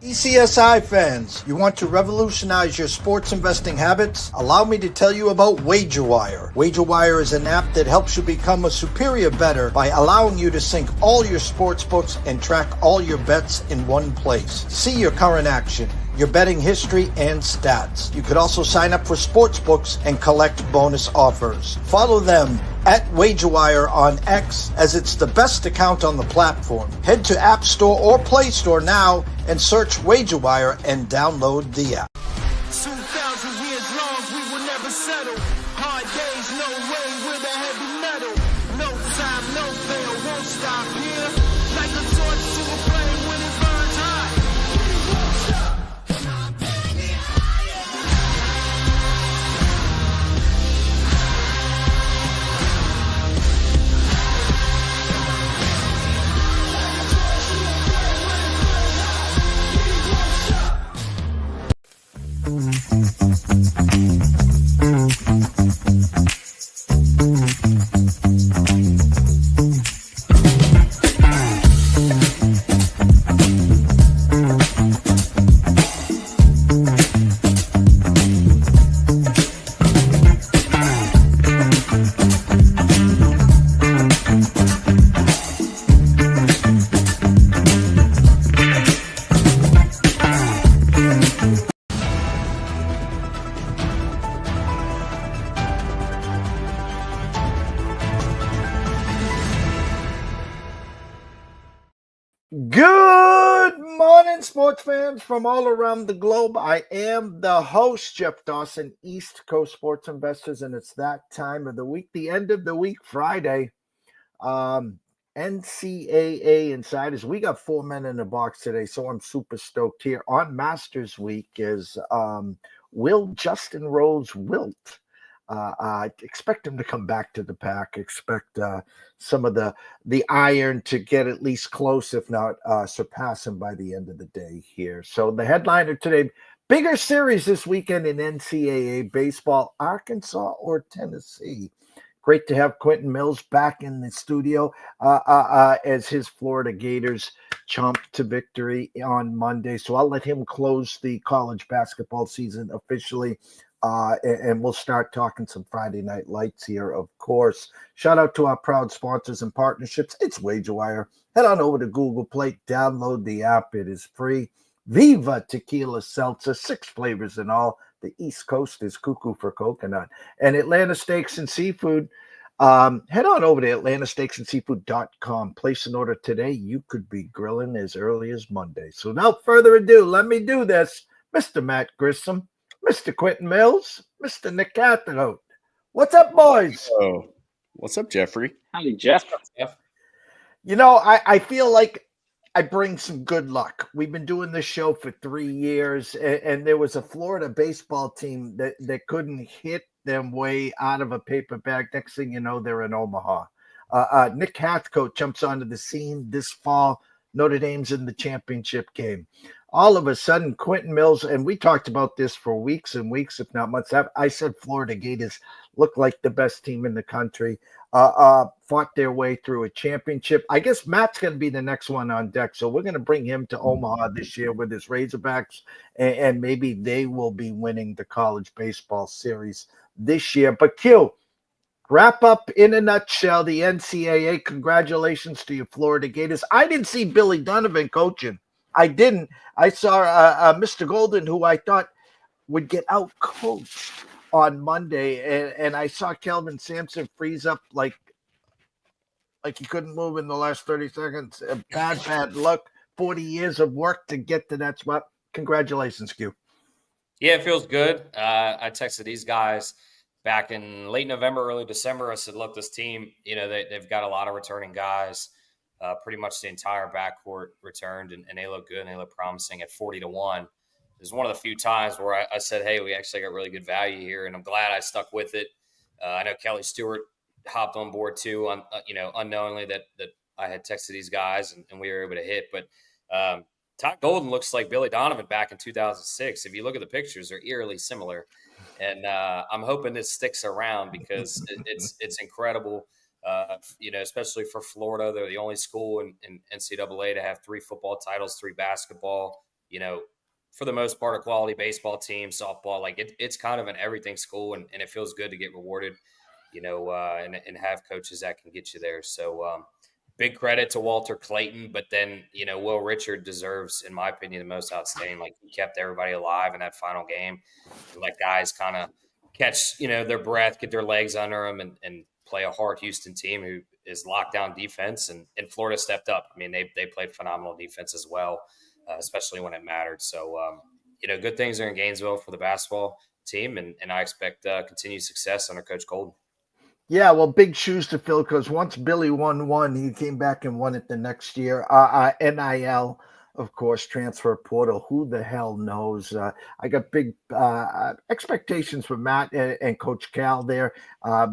ECSI fans, you want to revolutionize your sports investing habits? Allow me to tell you about WagerWire. WagerWire is an app that helps you become a superior bettor by allowing you to sync all your sports books and track all your bets in one place. See your current action, your betting history, and stats. You could also sign up for sports books and collect bonus offers. Follow them at WagerWire on X, as it's the best account on the platform. Head to App Store or Play Store now and search WagerWire and download the app. 2,000 years long, we will never settle. Hard days, no way, with a heavy metal. No time, no fail, won't stop here. Like a torch to a flame when it burns hot. Good morning, sports fans from all around the globe. I am the host, Jeff Dawson, East Coast Sports Investors, and it's that time of the week, the end of the week, Friday. NCAA Insiders. We got 4 men in the box today, so I'm super stoked here. On Masters Week is Will Justin Rose Wilt. I expect him to come back to the pack. Expect some of the iron to get at least close, if not surpass him by the end of the day here. So the headliner today, bigger series this weekend in NCAA Baseball, Arkansas or Tennessee. Great to have Quentin Mills back in the studio as his Florida Gators chomp to victory on Monday. So I'll let him close the college basketball season officially. And we'll start talking some Friday Night Lights here, of course. Shout out to our proud sponsors and partnerships. It's WagerWire. Head on over to Google Play, download the app. It is free. Viva Tequila Seltzer, 6 flavors in all. The East Coast is cuckoo for coconut. And Atlanta Steaks and Seafood. Head on over to atlantasteaksandseafood.com. Place an order today. You could be grilling as early as Monday. So without further ado, let me do this. Mr. Matt Grissom, Mr. Quentin Mills, Mr. Nick Catherine. What's up, boys? Oh, what's up, Jeffrey? Howdy, Jeff. You know, I feel like I bring some good luck. We've been doing this show for 3 years, and there was a Florida baseball team that couldn't hit them way out of a paper bag. Next thing you know, they're in Omaha. Nick Hathcote jumps onto the scene this fall. Notre Dame's in the championship game. All of a sudden, Quentin Mills, and we talked about this for weeks and weeks, if not months. I said Florida Gators look like the best team in the country, fought their way through a championship. I guess Matt's going to be the next one on deck, so we're going to bring him to Omaha this year with his Razorbacks, and maybe they will be winning the college baseball series this year. But Q, wrap up in a nutshell the NCAA. Congratulations to your Florida Gators. I didn't see Billy Donovan coaching. I didn't. I saw Mr. Golden, who I thought would get out coached on Monday, and I saw Kelvin Sampson freeze up like he couldn't move in the last 30 seconds. Bad luck. 40 years of work to get to that spot. Congratulations, Q. Yeah, it feels good. I texted these guys back in late November, early December. I said, look, this team, they've got a lot of returning guys. Pretty much the entire backcourt returned, and they look good and they look promising at 40-1. It was one of the few times where I said, hey, we actually got really good value here, and I'm glad I stuck with it. I know Kelly Stewart hopped on board too, unknowingly that I had texted these guys and we were able to hit. But Todd Golden looks like Billy Donovan back in 2006. If you look at the pictures, they're eerily similar. And I'm hoping this sticks around because it's incredible. Especially for Florida, they're the only school in NCAA to have 3 football titles, 3 basketball, for the most part, a quality baseball team, softball, like it's kind of an everything school, and it feels good to get rewarded, and have coaches that can get you there. So big credit to Walter Clayton, but then, Will Richard deserves, in my opinion, the most outstanding. Like, he kept everybody alive in that final game and let guys kind of catch, their breath, get their legs under them, and play a hard Houston team who is lockdown defense. And Florida stepped up. I mean, they played phenomenal defense as well, especially when it mattered. So, good things are in Gainesville for the basketball team, and I expect continued success under Coach Golden. Yeah, well, big shoes to fill, because once Billy won one, he came back and won it the next year. NIL, of course, transfer portal. Who the hell knows? I got big expectations for Matt and Coach Cal there.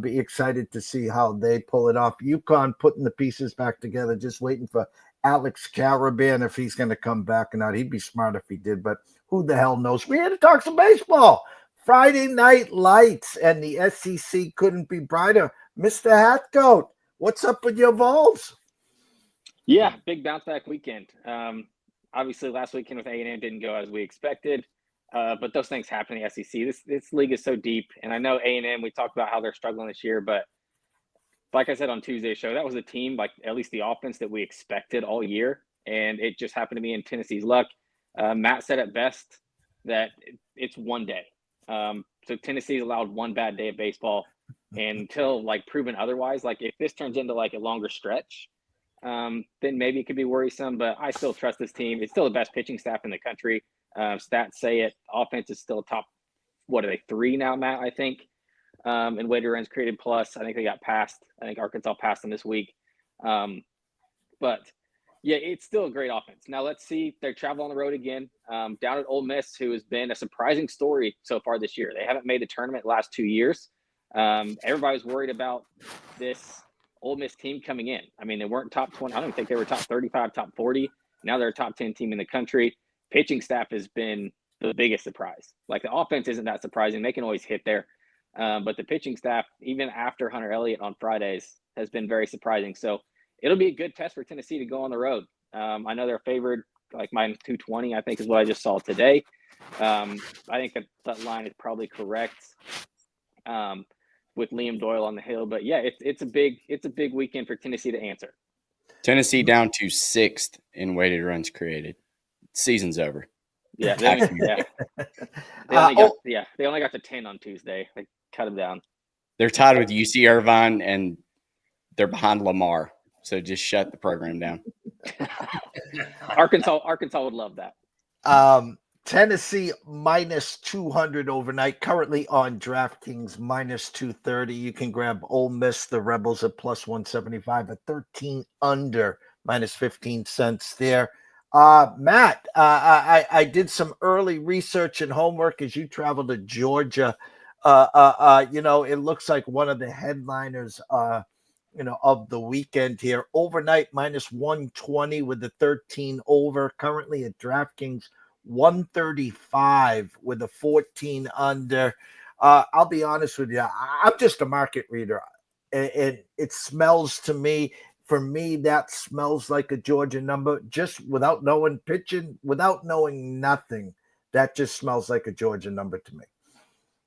Be excited to see how they pull it off. UConn putting the pieces back together, just waiting for Alex Caravan, if he's going to come back or not. He'd be smart if he did, but who the hell knows? We're here to talk some baseball. Friday Night Lights, and the SEC couldn't be brighter. Mr. Hatcoat, what's up with your Vols? Yeah, big bounce back weekend. Obviously, last weekend with A&M didn't go as we expected, but those things happen in the SEC. This league is so deep, and I know A&M, we talked about how they're struggling this year, but like I said on Tuesday's show, that was a team, like at least the offense that we expected all year, and it just happened to be in Tennessee's luck. Matt said it best that it's one day. So Tennessee's allowed one bad day of baseball, and until like proven otherwise, like if this turns into like a longer stretch, then maybe it could be worrisome, but I still trust this team. It's still the best pitching staff in the country. Stats say it. Offense is still top, what are they, 3 now, Matt, I think. And weighted runs created plus. I think they got passed. I think Arkansas passed them this week. But yeah, it's still a great offense. Now let's see. They travel on the road again, down at Ole Miss, who has been a surprising story so far this year. They haven't made the tournament the last 2 years. Everybody's worried about this Ole Miss team coming in. I mean, they weren't top 20. I don't think they were top 35, top 40. Now they're a top 10 team in the country. Pitching staff has been the biggest surprise. Like, the offense isn't that surprising. They can always hit there. But the pitching staff, even after Hunter Elliott on Fridays, has been very surprising. So it'll be a good test for Tennessee to go on the road. I know they're favored like minus 220, I think is what I just saw today. I think that line is probably correct with Liam Doyle on the hill. But yeah, it's a big weekend for Tennessee to answer. Tennessee down to 6th in weighted runs created. Season's over. Yeah, they only got to 10 on Tuesday. They cut them down. They're tied with UC Irvine, and they're behind Lamar. So just shut the program down. Arkansas would love that. Tennessee minus 200 overnight, currently on DraftKings minus 230. You can grab Ole Miss, the Rebels, at plus 175, at 13 under, minus 15 cents there. Matt, I did some early research and homework as you travel to Georgia. It looks like one of the headliners of the weekend here. Overnight minus 120 with the 13 over. Currently at DraftKings 135 with a 14 under. I'll be honest with you. I'm just a market reader. It smells to me. For me, that smells like a Georgia number. Just without knowing pitching, without knowing nothing, that just smells like a Georgia number to me.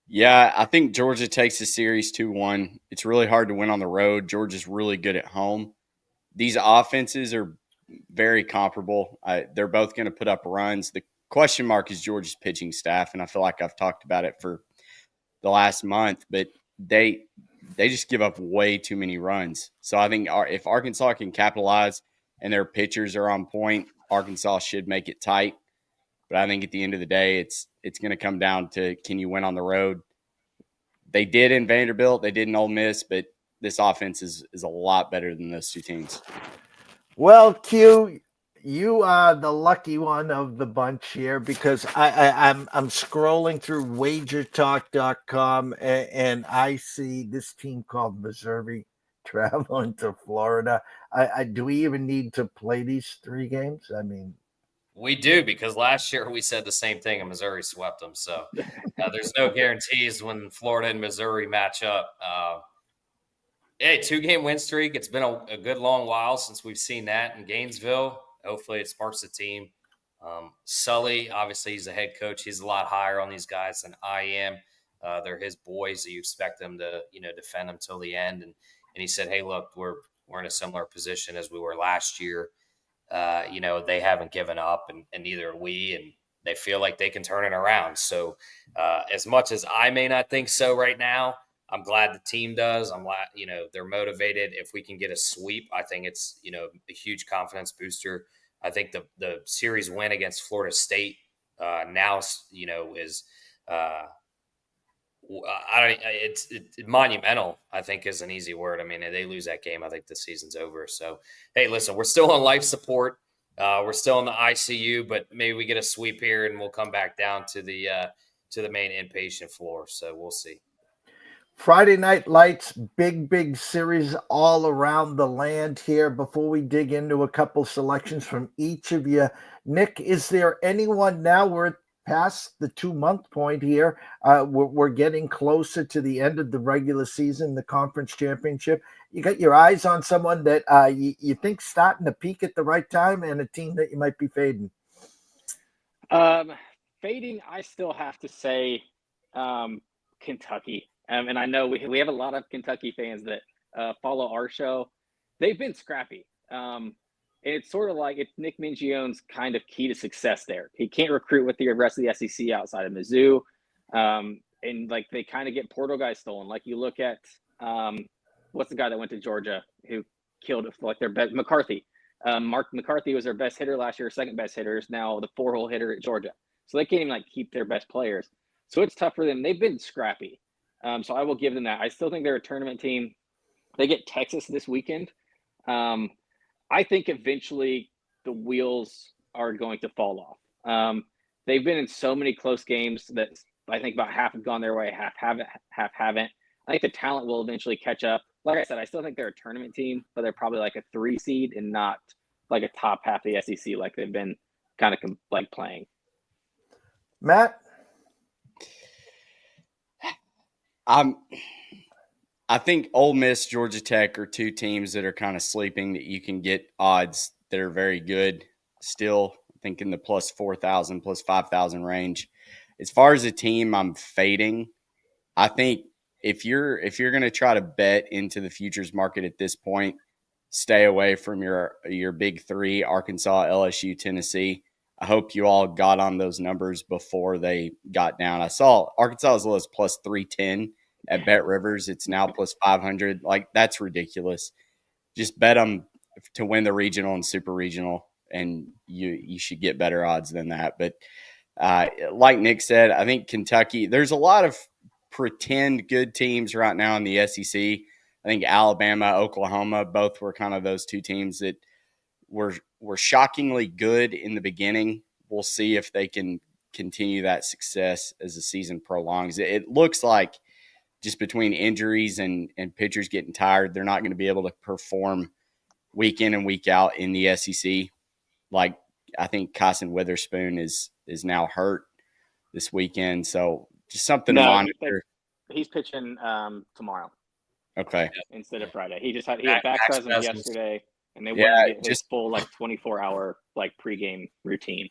Yeah, I think Georgia takes the series 2-1. It's really hard to win on the road. Georgia's really good at home. These offenses are very comparable. They're both going to put up runs. The question mark is Georgia's pitching staff, and I feel like I've talked about it for the last month, but they just give up way too many runs. So I think if Arkansas can capitalize and their pitchers are on point, Arkansas should make it tight. But I think at the end of the day, it's going to come down to, can you win on the road? They did in Vanderbilt. They did in Ole Miss, but this offense is a lot better than those two teams. Well, Q, you are the lucky one of the bunch here, because I'm scrolling through wagertalk.com and I see this team called Missouri traveling to Florida. Do we even need to play these 3 games? I mean, we do, because last year we said the same thing and Missouri swept them. So there's no guarantees when Florida and Missouri match up. 2-game win streak. It's been a good long while since we've seen that in Gainesville. Hopefully it sparks the team. Sully, obviously, he's the head coach. He's a lot higher on these guys than I am. They're his boys, so you expect them to, defend them till the end. And he said, "Hey, look, we're in a similar position as we were last year. They haven't given up, and neither are we, and they feel like they can turn it around. So, as much as I may not think so right now, I'm glad the team does. I'm glad, they're motivated. If we can get a sweep, I think it's, a huge confidence booster. I think the series win against Florida State now, is it's monumental, I think, is an easy word. I mean, if they lose that game, I think the season's over. So, hey, listen, we're still on life support. We're still in the ICU, but maybe we get a sweep here and we'll come back down to the main inpatient floor. So we'll see. Friday Night Lights, big series all around the land here. Before we dig into a couple selections from each of you, Nick, is there anyone now? We're past the 2-month point here. We're getting closer to the end of the regular season, the conference championship. You got your eyes on someone that you think starting to peak at the right time, and a team that you might be fading? Fading, I still have to say Kentucky. And I know we have a lot of Kentucky fans that follow our show. They've been scrappy. It's sort of like it's Nick Mingione's kind of key to success there. He can't recruit with the rest of the SEC outside of Mizzou. And like they kind of get portal guys stolen. Like you look at what's the guy that went to Georgia who killed like their best, McCarthy. Mark McCarthy was their best hitter last year, second best hitter, is now the 4-hole hitter at Georgia. So they can't even like keep their best players. So it's tough for them. They've been scrappy. So I will give them that. I still think they're a tournament team. They get Texas this weekend. I think eventually the wheels are going to fall off. They've been in so many close games that I think about half have gone their way, half haven't. I think the talent will eventually catch up. Like I said, I still think they're a tournament team, but they're probably like a 3 seed and not like a top half of the SEC like they've been kind of like playing. Matt? I think Ole Miss, Georgia Tech are two teams that are kind of sleeping that you can get odds that are very good still. I think in the plus 4,000, plus 5,000 range. As far as a team I'm fading, I think if you're going to try to bet into the futures market at this point, stay away from your big three, Arkansas, LSU, Tennessee. I hope you all got on those numbers before they got down. I saw Arkansas as low as plus 310 at Bet Rivers. It's now plus 500. Like, that's ridiculous. Just bet them to win the regional and super regional, and you should get better odds than that. But like Nick said, I think Kentucky, there's a lot of pretend good teams right now in the SEC. I think Alabama, Oklahoma, both were kind of those two teams that were shockingly good in the beginning. We'll see if they can continue that success as the season prolongs. It looks like just between injuries and pitchers getting tired, they're not going to be able to perform week in and week out in the SEC. Like, I think Kyson Witherspoon is now hurt this weekend. So just something to monitor. He's pitching tomorrow. Okay. Instead of Friday. He had back spasms yesterday. And they want to get his full 24-hour pregame routine.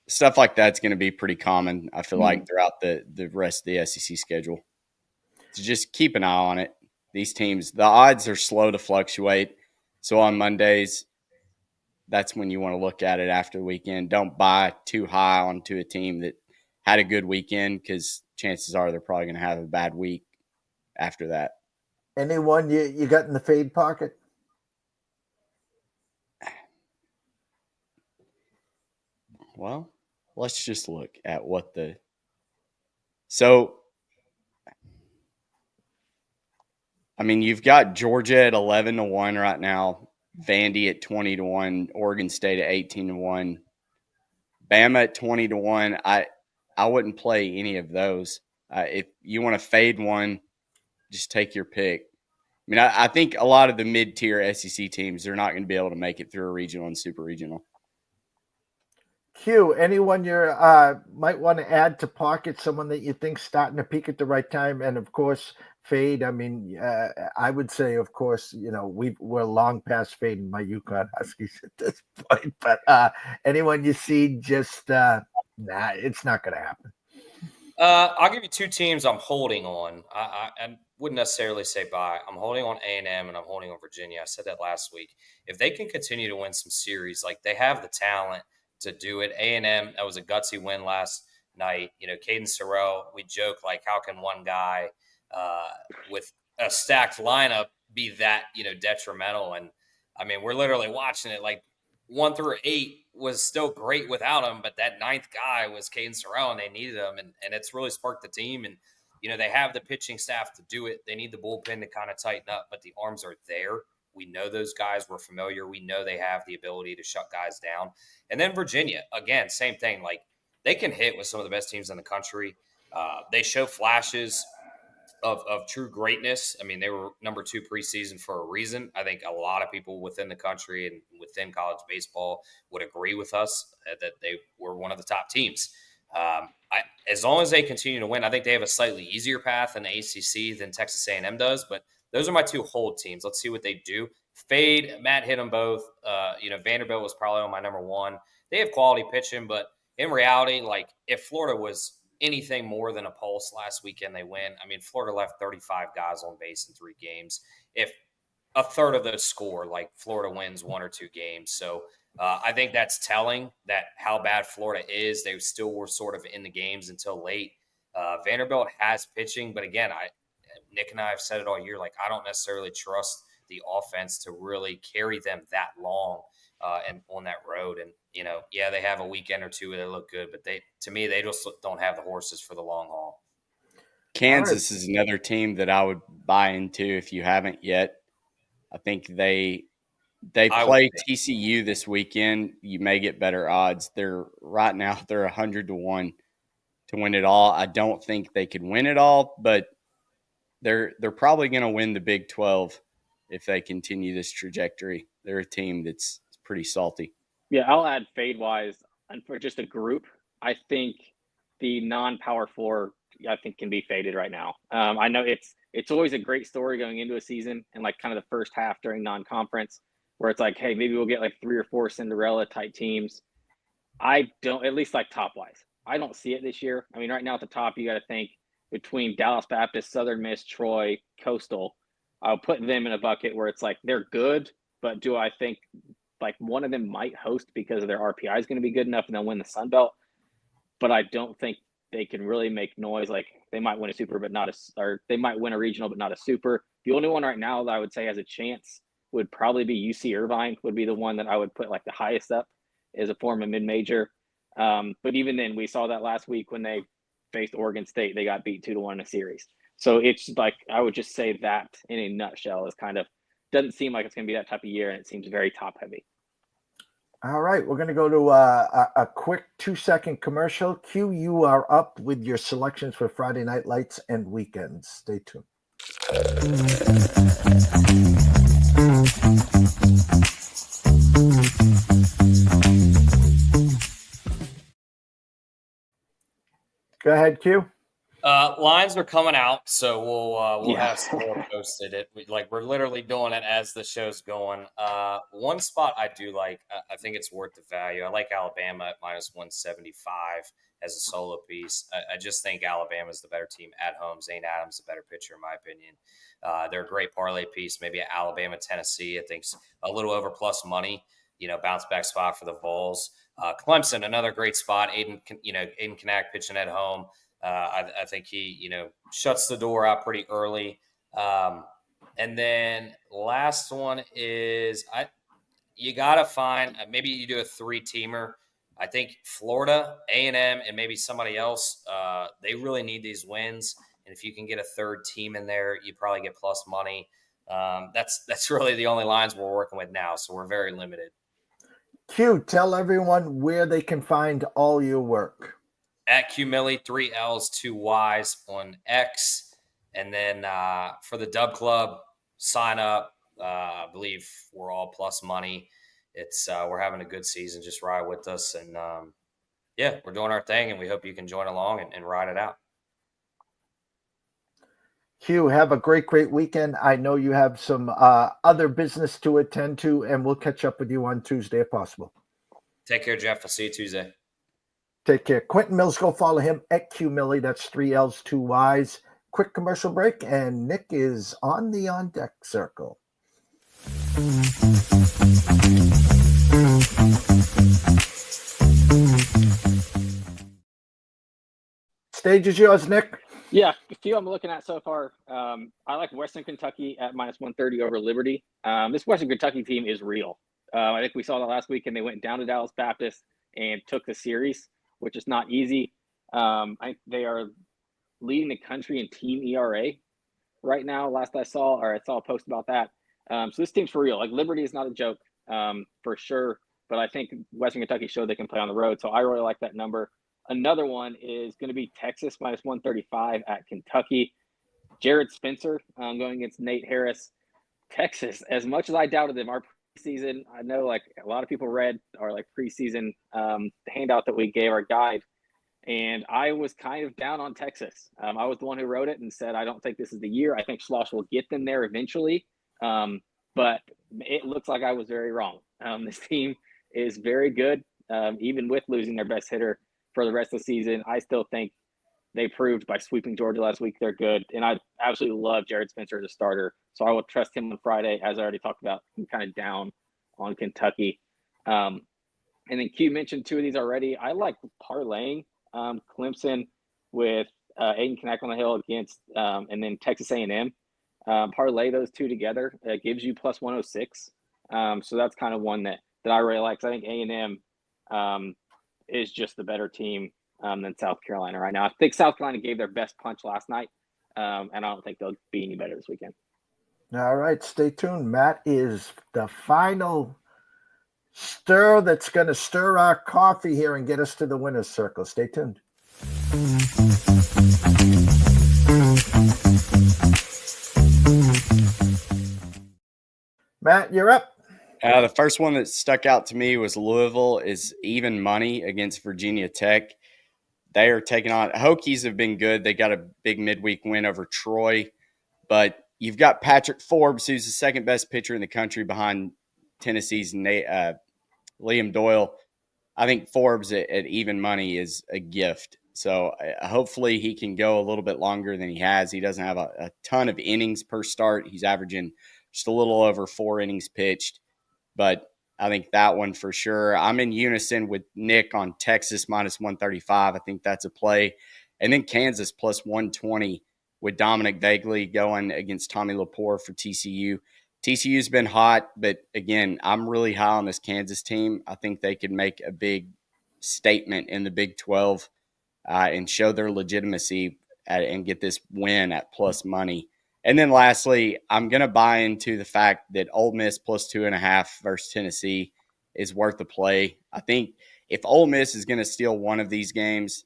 Stuff like that's going to be pretty common, I feel like, throughout the rest of the SEC schedule. So just keep an eye on it. These teams, the odds are slow to fluctuate. So on Mondays, that's when you want to look at it after the weekend. Don't buy too high onto a team that had a good weekend, because chances are they're probably going to have a bad week after that. Anyone you got in the fade pocket? Well, let's just look at what you've got Georgia at 11-1 right now, Vandy at 20-1, Oregon State at 18-1, Bama at 20-1. I wouldn't play any of those. If you want to fade one, just take your pick. I mean, I think a lot of the mid-tier SEC teams are not going to be able to make it through a regional and super regional. Q, anyone you might want to add to pocket, someone that you think starting to peak at the right time, and of course fade. I mean, I would say, of course, we're long past fading my Yukon Huskies at this point. But anyone you see, just it's not going to happen. I'll give you two teams I'm holding on. I wouldn't necessarily say buy. I'm holding on A&M and I'm holding on Virginia. I said that last week. If they can continue to win some series, like they have the talent to do it. A&M, that was a gutsy win last night. Caden Sorrell, we joke like, how can one guy with a stacked lineup be that, detrimental? And I mean, we're literally watching it like 1 through 8 was still great without him, but that 9th guy was Caden Sorrell, and they needed him, and it's really sparked the team. And they have the pitching staff to do it. They need the bullpen to kind of tighten up, but the arms are there. We know those guys. We're familiar. We know they have the ability to shut guys down. And then Virginia, again, same thing. Like, they can hit with some of the best teams in the country. They show flashes of true greatness. I mean, they were number 2 preseason for a reason. I think a lot of people within the country and within college baseball would agree with us that they were one of the top teams. As long as they continue to win, I think they have a slightly easier path in the ACC than Texas A&M does. But those are my 2 hold teams. Let's see what they do. Fade, Matt hit them both. Vanderbilt was probably on my number 1. They have quality pitching, but in reality, like, if Florida was anything more than a pulse last weekend, they win. I mean, Florida left 35 guys on base in 3 games. If a third of those score, like, Florida wins 1 or 2 games. So I think that's telling that how bad Florida is. They still were sort of in the games until late. Vanderbilt has pitching, but again, Nick and I have said it all year. Like, I don't necessarily trust the offense to really carry them that long and on that road. And they have a weekend or 2 where they look good, but to me, they just don't have the horses for the long haul. Kansas is another team that I would buy into if you haven't yet. I think they play TCU this weekend. You may get better odds. They're 100-1 to win it all. I don't think they could win it all, but they're probably going to win the Big 12 if they continue this trajectory. They're a team that's pretty salty. Yeah, I'll add fade-wise, and for just a group, I think the non-Power 4, I think, can be faded right now. I know it's always a great story going into a season and like kind of the first half during non-conference where it's like, hey, maybe we'll get like 3 or 4 Cinderella-type teams. I don't, at least like top-wise, I don't see it this year. I mean, right now at the top, you got to think between Dallas Baptist, Southern Miss, Troy, Coastal. I'll put them in a bucket where it's like they're good, but do I think like one of them might host because their RPI is going to be good enough and they'll win the Sun Belt? But I don't think they can really make noise. Like, they might win a super, but or they might win a regional, but not a super. The only one right now that I would say has a chance would probably be UC Irvine, would be the one that I would put like the highest up as a form of mid-major. But even then, we saw that last week when they faced Oregon State, they got beat 2-1 in a series. So it's like, I would just say that in a nutshell is kind of, doesn't seem like it's going to be that type of year, and it seems very top heavy. All right, we're going to go to a quick 2-second commercial. Q, you are up with your selections for Friday Night Lights and weekends. Stay tuned. Go ahead, Q. Lines are coming out, so we'll have some more posted. We're literally doing it as the show's going. One spot I do like, I think it's worth the value. I like Alabama at -175 as a solo piece. I just think Alabama's the better team at home. Zane Adams the better pitcher in my opinion. They're a great parlay piece. Maybe Alabama, Tennessee, I think's a little over plus money. Bounce back spot for the Vols. Clemson, another great spot. Aiden Kanak pitching at home. I think he, shuts the door out pretty early. And then last one is you got to find, maybe you do a 3-teamer. I think Florida, A&M, and maybe somebody else, they really need these wins. And if you can get a 3rd team in there, you probably get plus money. That's really the only lines we're working with now. So we're very limited. Q, tell everyone where they can find all your work. At Q Millie, 3 L's, 2 Y's on X. And then for the Dub Club, sign up. I believe we're all plus money. It's we're having a good season. Just ride with us. And, we're doing our thing, and we hope you can join along and ride it out. Hugh, have a great weekend. I know you have some other business to attend to, and we'll catch up with you on Tuesday if possible. Take care, Jeff. I'll see you Tuesday. Take care. Quentin Mills, go follow him at Q Millie. That's 3 L's, 2 Y's. Quick commercial break, and Nick is on the on deck circle. Stage is yours, Nick. Yeah, a few I'm looking at so far. I like Western Kentucky at -130 over Liberty. This Western Kentucky team is real. I think we saw that last week, and they went down to Dallas Baptist and took the series, which is not easy. They are leading the country in team ERA right now. Last I saw a post about that. So this team's for real. Like, Liberty is not a joke, for sure. But I think Western Kentucky showed they can play on the road. So I really like that number. Another one is going to be Texas -135 at Kentucky. Jared Spencer going against Nate Harris. Texas, as much as I doubted them, our preseason, I know like a lot of people read our like preseason handout that we gave, our guide, and I was kind of down on Texas. I was the one who wrote it and said, I don't think this is the year. I think Schloss will get them there eventually. But it looks like I was very wrong. This team is very good, even with losing their best hitter for the rest of the season. I still think they proved by sweeping Georgia last week they're good. And I absolutely love Jared Spencer as a starter. So I will trust him on Friday. As I already talked about, I'm kind of down on Kentucky. And then Q mentioned two of these already. I like parlaying Clemson with Aiden Knack on the hill against and then Texas A&M. Parlay those two together. It gives you +106. So that's kind of one that I really like. I think A&M is just the better team than South Carolina right now. I think South Carolina gave their best punch last night, and I don't think they'll be any better this weekend. All right, stay tuned. Matt is the final stir that's going to stir our coffee here and get us to the winner's circle. Stay tuned. Matt, you're up. The first one that stuck out to me was Louisville is even money against Virginia Tech. They are taking on – Hokies have been good. They got a big midweek win over Troy. But you've got Patrick Forbes, who's the second-best pitcher in the country behind Tennessee's Liam Doyle. I think Forbes at even money is a gift. So hopefully he can go a little bit longer than he has. He doesn't have a ton of innings per start. He's averaging just a little over 4 innings pitched. But I think that one for sure. I'm in unison with Nick on Texas -135. I think that's a play. And then Kansas +120 with Dominic Vagley going against Tommy Lepore for TCU. TCU's been hot, but again, I'm really high on this Kansas team. I think they could make a big statement in the Big 12 and show their legitimacy and get this win at plus money. And then lastly, I'm going to buy into the fact that Ole Miss +2.5 versus Tennessee is worth the play. I think if Ole Miss is going to steal one of these games,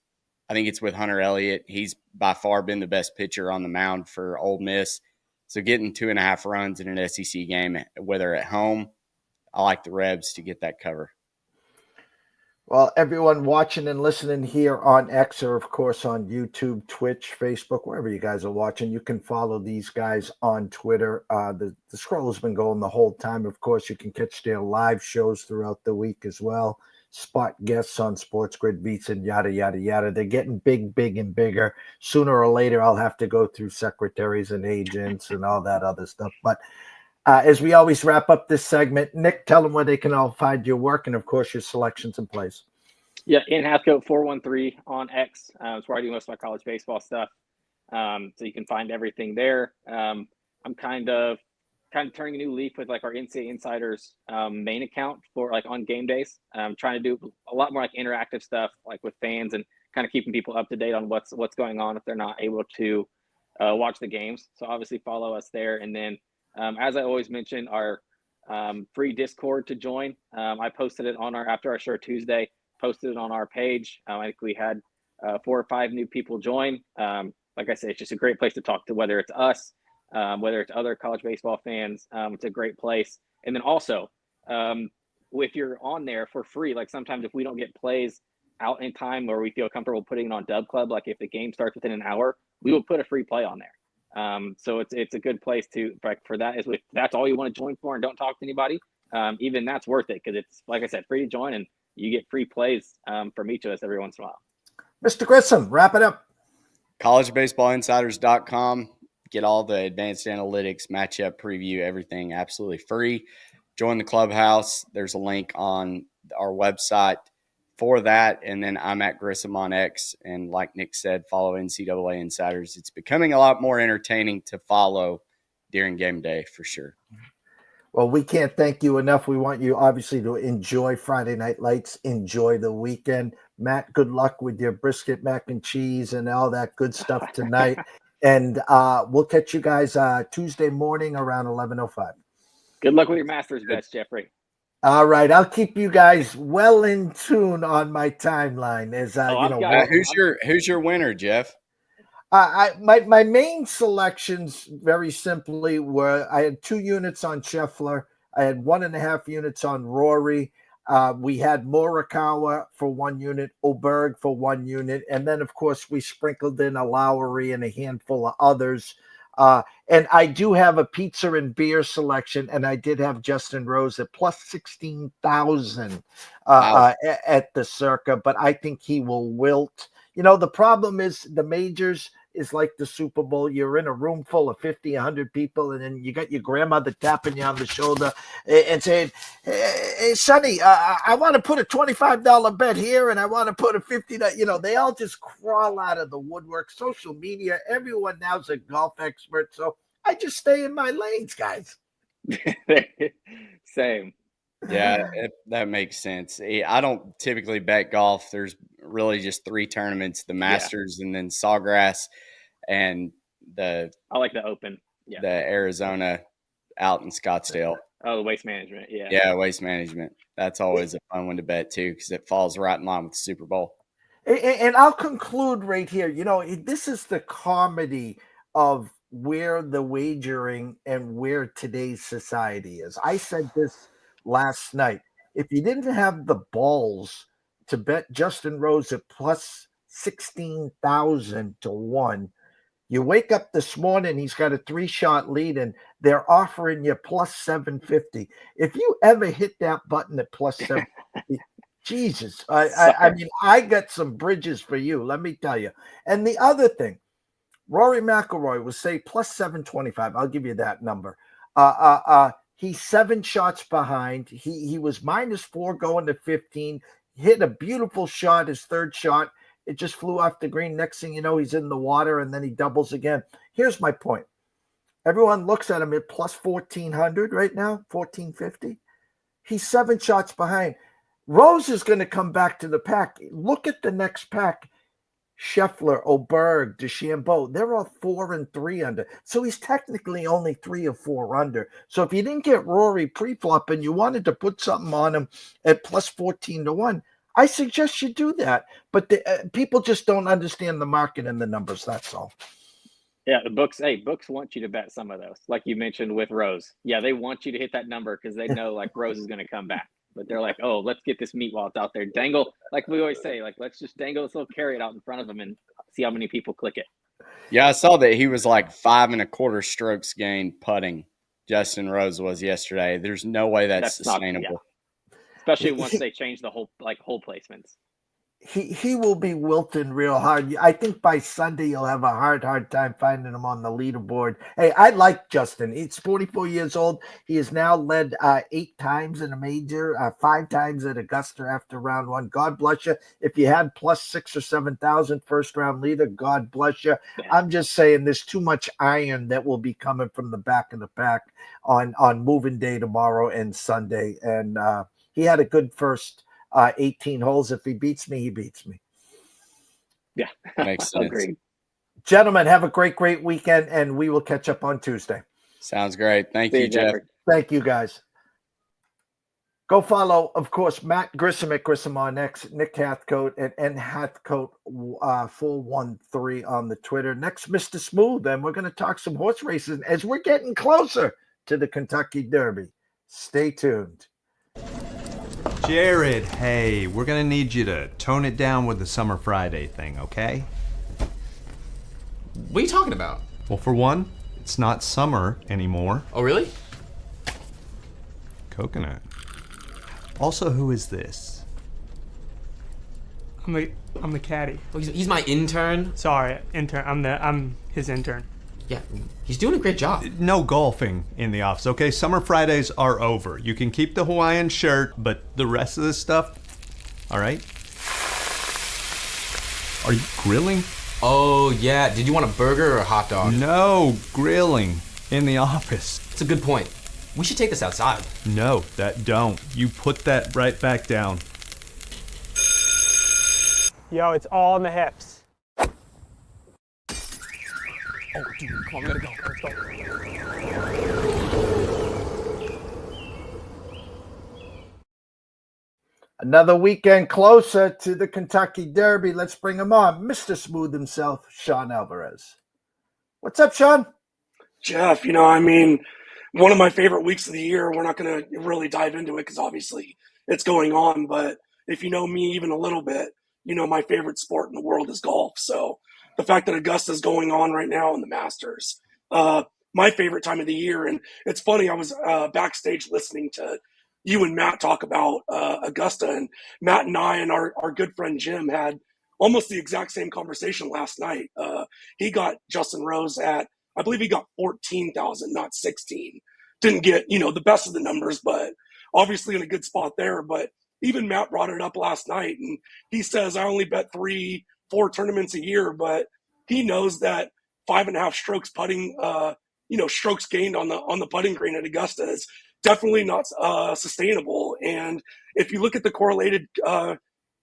I think it's with Hunter Elliott. He's by far been the best pitcher on the mound for Ole Miss. So getting 2.5 runs in an SEC game, whether at home, I like the Rebs to get that cover. Well, everyone watching and listening here on X or, of course, on YouTube, Twitch, Facebook, wherever you guys are watching, you can follow these guys on Twitter. The scroll has been going the whole time. Of course, you can catch their live shows throughout the week as well. Spot guests on Sports Grid Beats and yada, yada, yada. They're getting big and bigger. Sooner or later, I'll have to go through secretaries and agents and all that other stuff. But as we always wrap up this segment, Nick, tell them where they can all find your work and, of course, your selections in place. Yeah, in Hathcote 413 on X. It's where I do most of my college baseball stuff. So you can find everything there. I'm kind of turning a new leaf with like our NCAA Insiders main account for like on game days. I'm trying to do a lot more like interactive stuff like with fans and kind of keeping people up to date on what's going on if they're not able to watch the games. So obviously follow us there. And then as I always mention, our free Discord to join. I posted it on after our show Tuesday. Posted it on our page. I think we had 4 or 5 new people join. Like I said, it's just a great place to talk to, whether it's us, whether it's other college baseball fans. It's a great place. And then also, if you're on there for free, like sometimes if we don't get plays out in time or we feel comfortable putting it on Dub Club, like if the game starts within an hour, we will put a free play on there. So it's a good place for that. If that's all you want to join for and don't talk to anybody, even that's worth it because it's, like I said, free to join and you get free plays from each of us every once in a while. Mr. Grissom, wrap it up. collegebaseballinsiders.com. Get all the advanced analytics, matchup preview, everything absolutely free. Join the clubhouse. There's a link on our website for that. And then I'm at Grissom on X. And like Nick said, follow NCAA Insiders. It's becoming a lot more entertaining to follow during game day for sure. Well, we can't thank you enough. We want you obviously to enjoy Friday Night Lights, enjoy the weekend. Matt, good luck with your brisket, mac and cheese, and all that good stuff tonight. And we'll catch you guys Tuesday morning around 11:05. Good luck with your Masters bets, Jeffrey. All right, I'll keep you guys well in tune on my timeline. As who's your winner, Jeff? My main selections very simply were I had 2 units on Scheffler. I had 1.5 units on Rory. We had Morikawa for 1 unit, Oberg for 1 unit, and then of course we sprinkled in a Lowry and a handful of others. And I do have a pizza and beer selection, and I did have Justin Rose at plus 16,000 at the Circa, but I think he will wilt. The problem is the majors is like the Super Bowl. You're in a room full of 50, 100 people, and then you got your grandmother tapping you on the shoulder and saying, hey Sonny, I want to put a $25 bet here, and I want to put a $50. They all just crawl out of the woodwork. Social media, everyone now's a golf expert, so I just stay in my lanes, guys. Same. Yeah, that makes sense. I don't typically bet golf. There's really just 3 tournaments, the Masters and then Sawgrass and I like the Open. Yeah. The Arizona out in Scottsdale. Oh, the Waste Management. Yeah. Yeah, Waste Management. That's always a fun one to bet too because it falls right in line with the Super Bowl. And I'll conclude right here. This is the comedy of where the wagering and where today's society is. I said this last night. If you didn't have the balls to bet Justin Rose at plus 16,000 to 1, you wake up this morning, he's got a 3-shot lead and they're offering you plus 750. If you ever hit that button at plus 750, Jesus, I mean, I got some bridges for you, let me tell you. And the other thing, Rory McIlroy was say plus 725. I'll give you that number. He's 7 shots behind. He was -4 going to 15. Hit a beautiful shot, his 3rd shot. It just flew off the green. Next thing you know, he's in the water, and then he doubles again. Here's my point. Everyone looks at him at plus 1,400 right now, 1,450. He's 7 shots behind. Rose is going to come back to the pack. Look at the next pack. Scheffler, Oberg, DeChambeau, they're all 4 and 3 under. So he's technically only 3 or 4 under. So if you didn't get Rory pre-flop and you wanted to put something on him at plus 14 to 1, I suggest you do that. But people just don't understand the market and the numbers. That's all. Yeah, the books want you to bet some of those, like you mentioned with Rose. Yeah, they want you to hit that number because they know like Rose is going to come back. But they're like, oh, let's get this meat while it's out there. Dangle, like we always say, like let's just dangle this little carrot out in front of them and see how many people click it. Yeah, I saw that he was like 5 1/4 strokes gained putting. Justin Rose was yesterday. There's no way that's sustainable. Not, yeah. Especially once they change the hole placements. He will be wilting real hard. I think by Sunday you'll have a hard time finding him on the leaderboard. Hey, I like Justin. He's 44 years old. He has now led 8 times in a major, 5 times at Augusta after round 1. God bless you. If you had plus 6,000 or 7,000 first round leader, God bless you. Yeah. I'm just saying there's too much iron that will be coming from the back of the pack on moving day tomorrow and Sunday. And he had a good first 18 holes. If he beats me, he beats me. Yeah, makes sense. Agreed. Gentlemen, have a great weekend, and we will catch up on Tuesday. Sounds great. Thank you, Jeff. Thank you, guys. Go follow, of course, Matt Grissom at Grissom on X, Nick Hathcote at nhathcote 413 on the Twitter. Next, Mr. Smooth, and we're going to talk some horse racing as we're getting closer to the Kentucky Derby. Stay tuned. Jared, hey, we're going to need you to tone it down with the Summer Friday thing, okay? What are you talking about? Well, for one, it's not summer anymore. Oh, really? Coconut. Also, who is this? I'm the caddy. Oh, he's my intern. Sorry, intern. I'm his intern. Yeah, he's doing a great job. No golfing in the office, okay? Summer Fridays are over. You can keep the Hawaiian shirt, but the rest of this stuff, all right? Are you grilling? Oh, yeah. Did you want a burger or a hot dog? No, grilling in the office. It's a good point. We should take this outside. No, that don't. You put that right back down. Yo, it's all in the hips. Oh, dude, come on, we gotta go. Let's go. Another weekend closer to the Kentucky Derby. Let's bring him on. Mr. Smooth himself, Sean Alvarez. What's up, Sean? Jeff, one of my favorite weeks of the year. We're not going to really dive into it because obviously it's going on. But if you know me even a little bit, my favorite sport in the world is golf. So the fact that Augusta's going on right now in the Masters, my favorite time of the year. And it's funny, I was backstage listening to you and Matt talk about Augusta, and Matt and I and our good friend Jim had almost the exact same conversation last night. He got Justin Rose at, I believe he got 14,000, not 16. Didn't get, the best of the numbers, but obviously in a good spot there. But even Matt brought it up last night, and he says, I only bet 3-4 tournaments a year, but he knows that 5.5 strokes putting, strokes gained on the putting green at Augusta is definitely not sustainable. And if you look at the correlated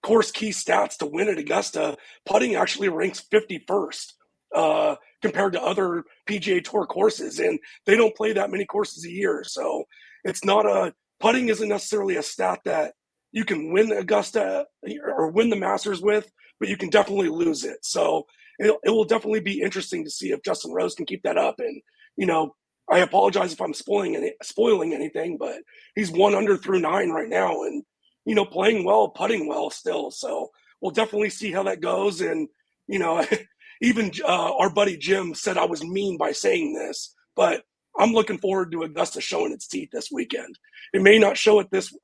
course key stats to win at Augusta, putting actually ranks 51st compared to other PGA Tour courses, and they don't play that many courses a year. So it's not putting isn't necessarily a stat that you can win Augusta or win the Masters with, but you can definitely lose it. So it will definitely be interesting to see if Justin Rose can keep that up. And, I apologize if I'm spoiling anything, but he's 1 under through 9 right now, and playing well, putting well still. So we'll definitely see how that goes. And even our buddy Jim said I was mean by saying this, but I'm looking forward to Augusta showing its teeth this weekend. It may not show it this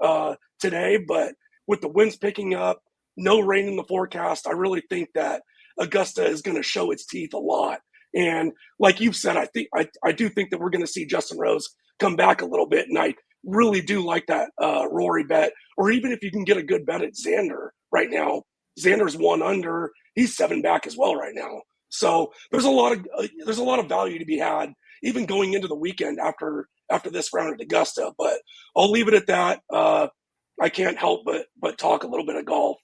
today, but with the winds picking up, no rain in the forecast, I really think that Augusta is going to show its teeth a lot. And like you've said, I do think that we're going to see Justin Rose come back a little bit. And I really do like that Rory bet, or even if you can get a good bet at Xander right now. Xander's 1 under, he's 7 back as well right now. So there's a lot of value to be had, even going into the weekend after this round at Augusta. But I'll leave it at that. I can't help but talk a little bit of golf.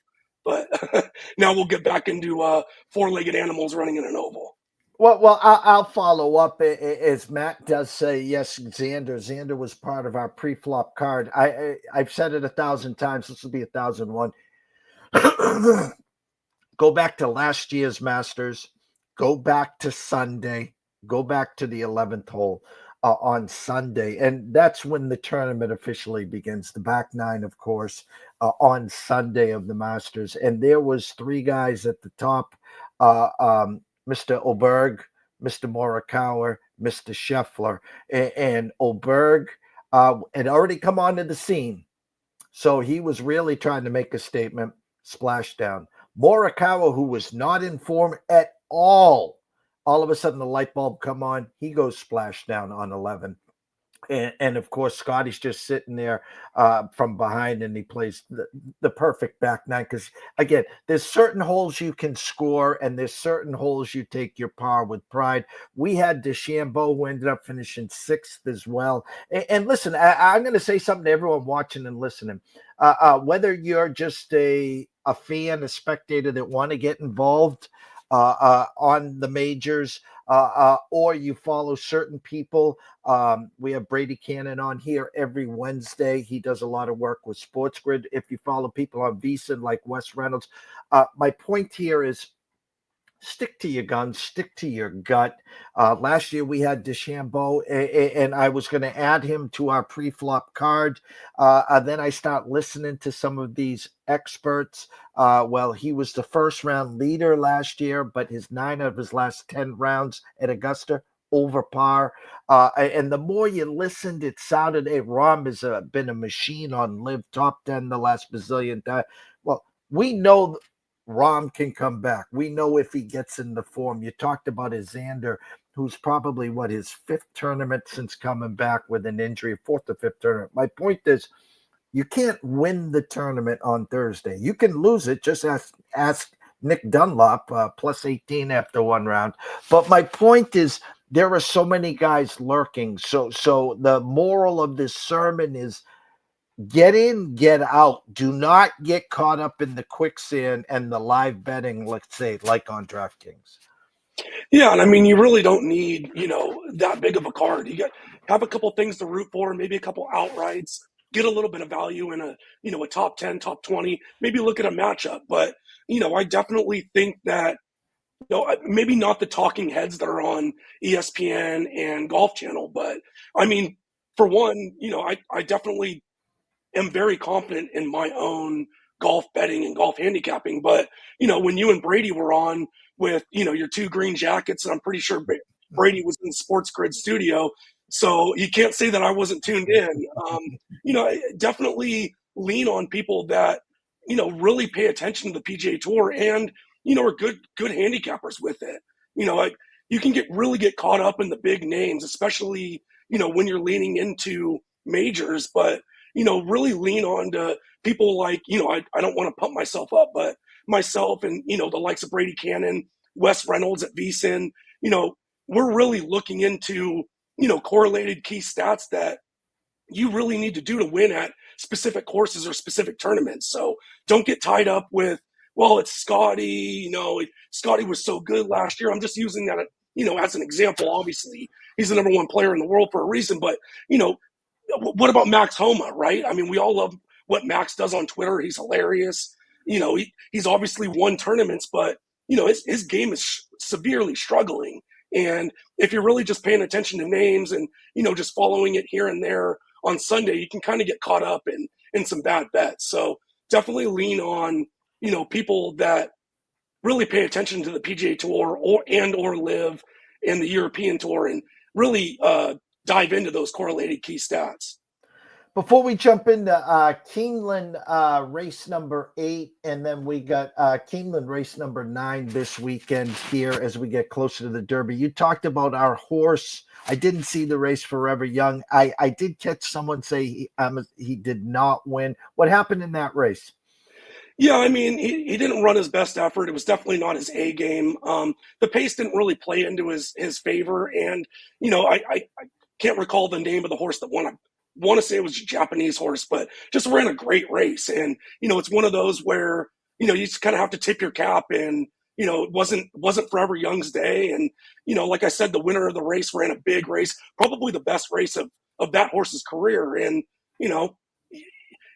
But now we'll get back into 4-legged animals running in an oval. Well, I'll follow up. As Matt does say, yes, Xander was part of our pre-flop card. I've said it 1,000 times. This will be 1,001. Go back to last year's Masters. Go back to Sunday. Go back to the 11th hole on Sunday. And that's when the tournament officially begins. The back 9, of course, on Sunday of the Masters. And there was 3 guys at the top. Mr. Oberg, Mr. Morikawa, Mr. Scheffler. And Oberg had already come onto the scene. So he was really trying to make a statement. Splashdown. Morikawa, who was not in form at all of a sudden the light bulb come on. He goes splashdown on 11. And of course, Scotty's just sitting there from behind, and he plays the perfect back 9. Because, again, there's certain holes you can score, and there's certain holes you take your par with pride. We had DeChambeau, who ended up finishing 6th as well. And listen, I'm going to say something to everyone watching and listening. Whether you're just a fan, a spectator that want to get involved on the majors, or you follow certain people. We have Brady Cannon on here every Wednesday. He does a lot of work with Sports Grid. If you follow people on VSiN like Wes Reynolds, my point here is stick to your guns, stick to your gut. Last year we had DeChambeau, and I was going to add him to our pre-flop card. Then I start listening to some of these experts. Well, he was the first round leader last year, but his 9 of his last 10 rounds at Augusta over par. And the more you listened, it sounded, hey, Rahm has been a machine on Live Top 10 the last bazillion times. Well, we know Rahm can come back. We know if he gets in the form. You talked about his Xander, who's probably his 5th tournament since coming back with an injury, 4th or 5th tournament. My point is, you can't win the tournament on Thursday. You can lose it. Just ask Nick Dunlop, plus 18 after one round. But my point is, there are so many guys lurking. So the moral of this sermon is, get in, get out. Do not get caught up in the quicksand and the live betting, let's say, like on DraftKings. Yeah, and I mean, you really don't need, that big of a card. Have a couple things to root for, maybe a couple outrights, get a little bit of value in a top 10, top 20, maybe look at a matchup. But, I definitely think that, maybe not the talking heads that are on ESPN and Golf Channel, but I mean, for one, I definitely am very confident in my own golf betting and golf handicapping. But, when you and Brady were on with, your 2 green jackets, and I'm pretty sure Brady was in the Sports Grid studio, so you can't say that I wasn't tuned in. Definitely lean on people that, really pay attention to the PGA Tour and, are good handicappers with it. You can really get caught up in the big names, especially, when you're leaning into majors, but, really lean on to people like, I don't want to pump myself up, but myself and, the likes of Brady Cannon, Wes Reynolds at VSiN, we're really looking into, correlated key stats that you really need to do to win at specific courses or specific tournaments. So don't get tied up with, well, it's Scotty, Scotty was so good last year. I'm just using that, as an example. Obviously, he's the number 1 player in the world for a reason, but, what about Max Homa, right? I mean, we all love what Max does on Twitter. He's hilarious. He's obviously won tournaments, but, his game is severely struggling. And if you're really just paying attention to names and, just following it here and there on Sunday, you can kind of get caught up in some bad bets. So definitely lean on, people that really pay attention to the PGA Tour or live in the European Tour and really dive into those correlated key stats. Before we jump into Keeneland race number 8, and then we got Keeneland race number 9 this weekend here as we get closer to the Derby. You talked about our horse. I didn't see the race Forever Young. I did catch someone say he did not win. What happened in that race? Yeah, I mean, he didn't run his best effort. It was definitely not his A game. The pace didn't really play into his favor. And, I can't recall the name of the horse that won. I want to say it was a Japanese horse, but just ran a great race. And, it's one of those where, you just kind of have to tip your cap and, it wasn't Forever Young's day. And, like I said, the winner of the race ran a big race, probably the best race of that horse's career. And,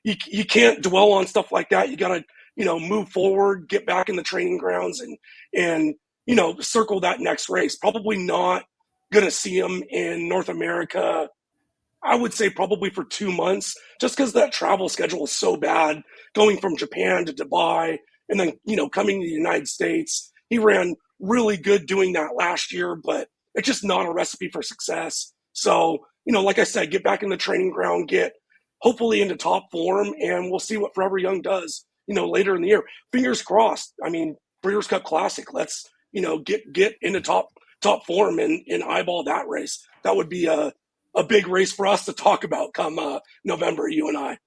you can't dwell on stuff like that. You got to, move forward, get back in the training grounds and, circle that next race. Probably not going to see him in North America. I would say probably for 2 months, just because that travel schedule is so bad, going from Japan to Dubai and then, coming to the United States. He ran really good doing that last year, but it's just not a recipe for success. So, like I said, get back in the training ground, get hopefully into top form, and we'll see what Forever Young does, later in the year. Fingers crossed. I mean, Breeders' Cup Classic. Let's, get into top form and eyeball that race. That would be a big race for us to talk about come November, you and I.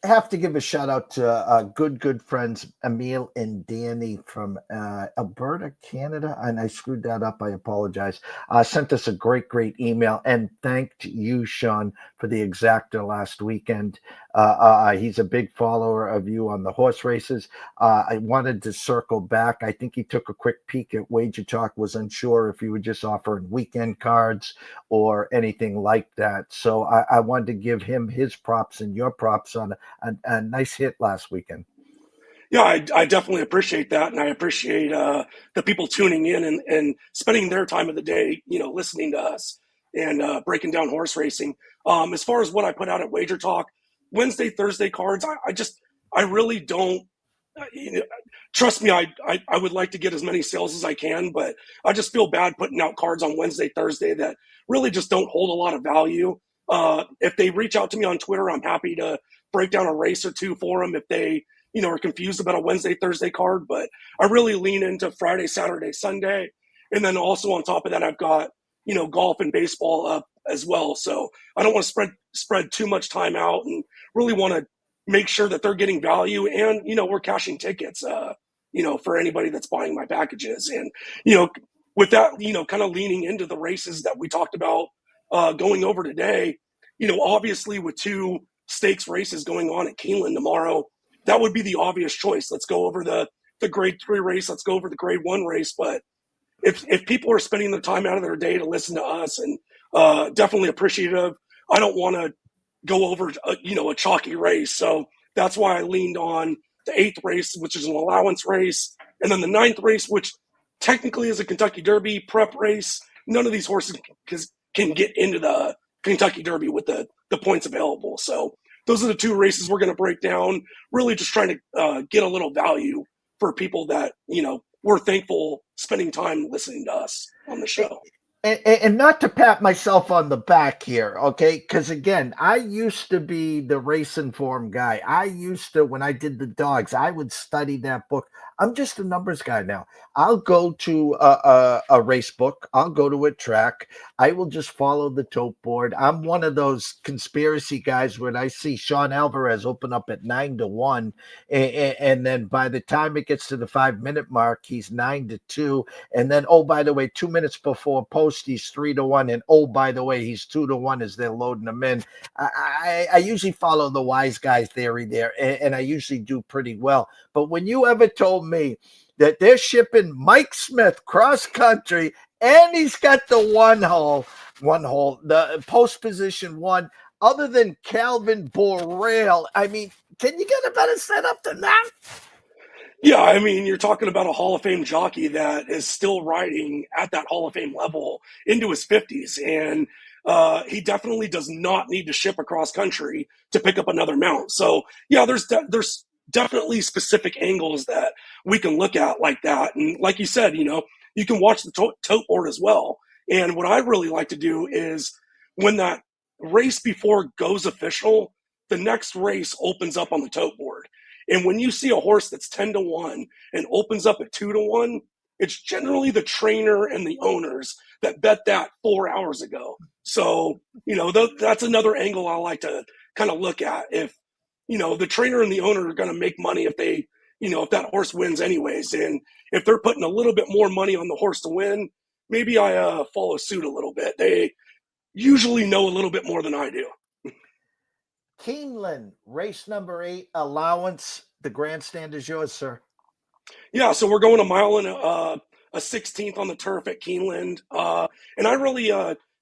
Have to give a shout out to good friends Emil and Danny from Alberta, Canada, and I screwed that up. I apologize. Sent us a great email and thanked you, Sean, for the exacta last weekend. He's a big follower of you on the horse races. I wanted to circle back. I think he took a quick peek at Wager Talk, was unsure if you were just offering weekend cards or anything like that. So I wanted to give him his props and your props on a nice hit last weekend. Yeah, I definitely appreciate that, and I appreciate the people tuning in and spending their time of the day, listening to us and breaking down horse racing. As far as what I put out at Wager Talk, Wednesday, Thursday cards, I really don't. Trust me, I would like to get as many sales as I can, but I just feel bad putting out cards on Wednesday, Thursday that really just don't hold a lot of value. If they reach out to me on Twitter, I'm happy to break down a race or two for them if they are confused about a Wednesday, Thursday card, but I really lean into Friday, Saturday, Sunday. And then also on top of that, I've got, golf and baseball up as well. So I don't want to spread too much time out and really want to make sure that they're getting value and, we're cashing tickets, for anybody that's buying my packages. And, with that, kind of leaning into the races that we talked about going over today, obviously with 2 stakes races going on at Keeneland tomorrow, that would be the obvious choice. Let's go over the grade 3 race. Let's go over the grade 1 race. But if people are spending the time out of their day to listen to us, and definitely appreciative, I don't want to go over, a chalky race. So that's why I leaned on the 8th race, which is an allowance race. And then the 9th race, which technically is a Kentucky Derby prep race. None of these horses can get into the Kentucky Derby with the points available. So those are the 2 races we're going to break down, really just trying to get a little value for people that, we're thankful spending time listening to us on the show. And not to pat myself on the back here, okay? Because again, I used to be the race informed guy. I used to, when I did the dogs, I would study that book. I'm just a numbers guy now. I'll go to a race book. I'll go to a track. I will just follow the tote board. I'm one of those conspiracy guys when I see Sean Alvarez open up at 9-1, and then by the time it gets to the 5-minute mark, he's 9-2, and then by the way, 2 minutes before post, he's 3-1, and by the way, he's 2-1 as they're loading them in. I usually follow the wise guy theory there, and I usually do pretty well. But when you ever told me that they're shipping Mike Smith cross country and he's got the one hole, the post position 1, other than Calvin Borrell, I mean, can you get a better setup than that? Yeah, I mean, you're talking about a Hall of Fame jockey that is still riding at that Hall of Fame level into his 50s. And he definitely does not need to ship across country to pick up another mount. So, yeah, there's definitely specific angles that we can look at like that. And like you said, you can watch the tote board as well. And what I really like to do is when that race before goes official, the next race opens up on the tote board. And when you see a horse that's 10-1 and opens up at 2-1, it's generally the trainer and the owners that bet that 4 hours ago. So, that's another angle I like to kind of look at. If, the trainer and the owner are going to make money if they, if that horse wins anyways. And if they're putting a little bit more money on the horse to win, maybe I follow suit a little bit. They usually know a little bit more than I do. Keeneland, race number 8, allowance. The grandstand is yours, sir. Yeah, so we're going a mile and a 16th on the turf at Keeneland. And I really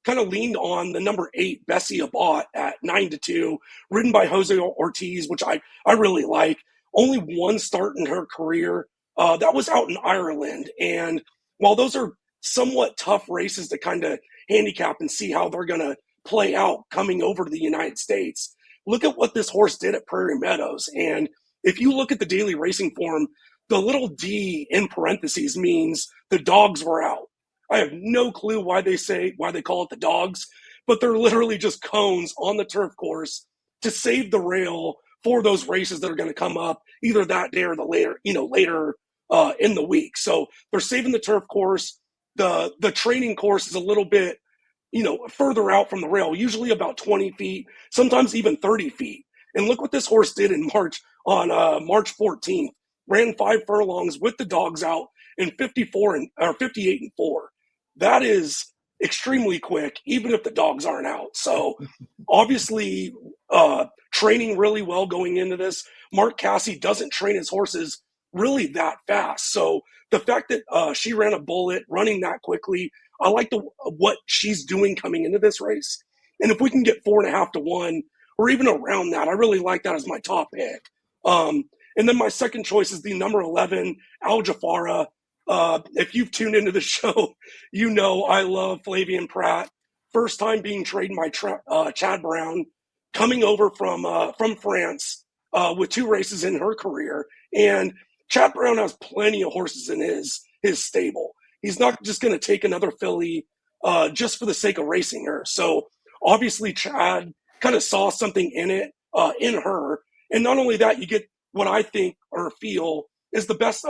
kind of leaned on the number 8, Bessie Abbott, at 9-2, ridden by Jose Ortiz, which I really like. Only 1 start in her career. That was out in Ireland. And while those are somewhat tough races to kind of handicap and see how they're going to play out coming over to the United States, look at what this horse did at Prairie Meadows. And if you look at the daily racing form, the little D in parentheses means the dogs were out. I have no clue why they call it the dogs, but they're literally just cones on the turf course to save the rail for those races that are going to come up either that day or later in the week. So they're saving the turf course. The training course is a little bit, further out from the rail, usually about 20 feet, sometimes even 30 feet. And look what this horse did in March on March 14th. Ran 5 furlongs with the dogs out in 58-4. That is extremely quick, even if the dogs aren't out. So obviously training really well going into this. Mark Cassie doesn't train his horses really that fast. So the fact that she ran a bullet running that quickly, I like what she's doing coming into this race. And if we can get 4.5-1 or even around that, I really like that as my top pick. And then my second choice is the number 11, Al Jafara. If you've tuned into the show, you know I love Flavien Prat. First time being traded by Chad Brown, coming over from France with 2 races in her career. And Chad Brown has plenty of horses in his stable. He's not just going to take another filly just for the sake of racing her. So obviously Chad kind of saw something in her. And not only that, you get what I think or feel is the best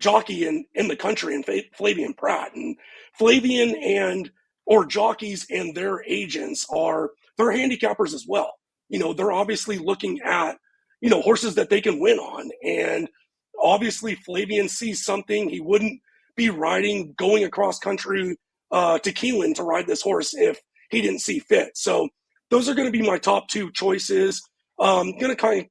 jockey in the country in Flavien Prat. And Flavien or jockeys and their agents they're handicappers as well. They're obviously looking at, horses that they can win on. And obviously Flavien sees something. He wouldn't be going across country to Keeneland to ride this horse if he didn't see fit. So those are going to be my top 2 choices. Going to kind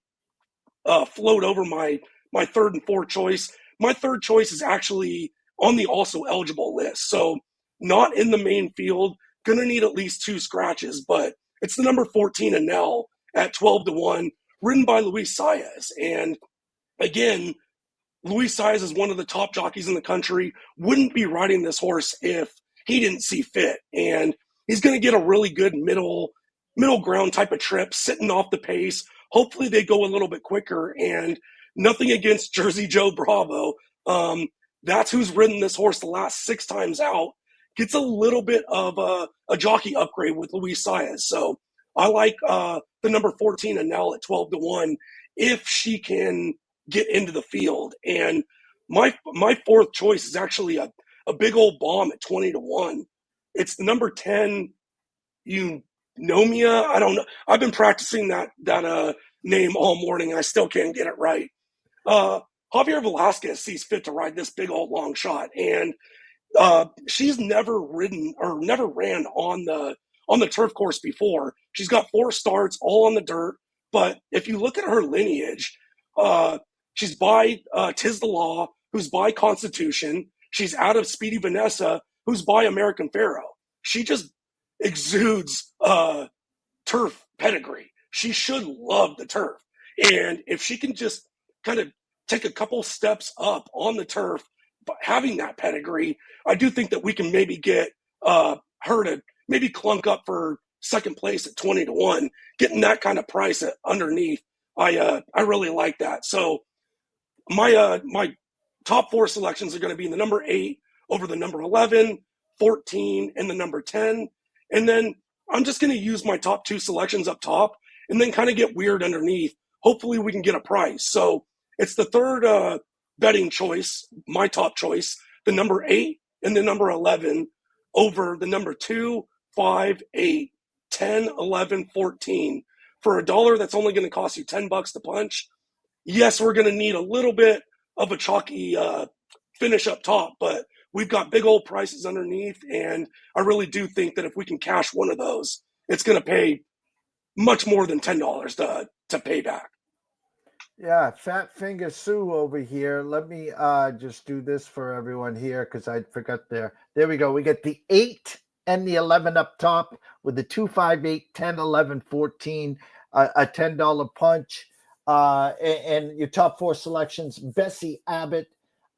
of float over my third and fourth choice. My third choice is actually on the also eligible list. So not in the main field, going to need at least 2 scratches, but it's the number 14 Anel at 12-1, ridden by Luis Saez. And again, Luis Saez is one of the top jockeys in the country, wouldn't be riding this horse if he didn't see fit. And he's going to get a really good middle ground type of trip, sitting off the pace. Hopefully they go a little bit quicker, and nothing against Jersey Joe Bravo. That's who's ridden this horse the last 6 times out. Gets a little bit of a jockey upgrade with Luis Saez. So I like the number 14 Anel at 12-1 if she can get into the field. And my fourth choice is actually a big old bomb at 20-1. It's the number 10 Eunomia. I don't know. I've been practicing that name all morning, and I still can't get it right. Javier Velasquez sees fit to ride this big old long shot, and she's never ridden or never ran on the turf course before. She's got 4 starts all on the dirt, but if you look at her lineage, she's by Tis the Law, who's by Constitution. She's out of Speedy Vanessa, who's by American Pharaoh. She just exudes turf pedigree. She should love the turf. And if she can just kind of take a couple steps up on the turf, but having that pedigree, I do think that we can maybe get her to maybe clunk up for second place at 20-1, getting that kind of price underneath. I really like that. So my top 4 selections are going to be the number 8 over the number 11, 14, and the number 10. And then I'm just going to use my top 2 selections up top and then kind of get weird underneath. Hopefully we can get a price. So it's the third betting choice, my top choice, the number 8 and the number 11 over the number 2, 5, 8, 10, 11, 14. For $1 that's only going to cost you $10 to punch. Yes, we're going to need a little bit of a chalky finish up top, but we've got big old prices underneath, and I really do think that if we can cash one of those, it's going to pay much more than $10 to pay back. Yeah, Fat Finger Sue over here. Let me just do this for everyone here because I forgot there. There we go. We get the 8 and the 11 up top with the 2, 5, 8, 10, 11, 14, a $10 punch. And your top 4 selections, Bessie Abbott,